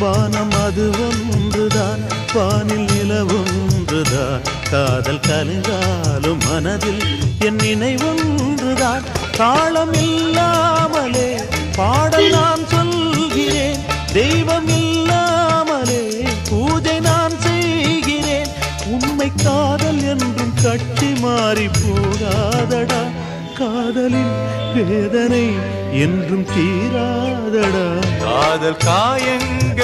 வானம் அது ஒன்றுதான், வானில் நிலவொன்றுதான். காதல் கலந்தாலும் மனதில் என் நினைவொன்றுதான். தாளம் இல்லாமலே பாடல் நான் சொல்கிறேன், தெய்வம் இல்லாமலே பூஜை நான் செய்கிறேன். உண்மை காதல் என்றும் கட்டி மாறி போகாதடா, காதலின் வேதனை என்றும் தீராதடா. காதல் காயங்கள்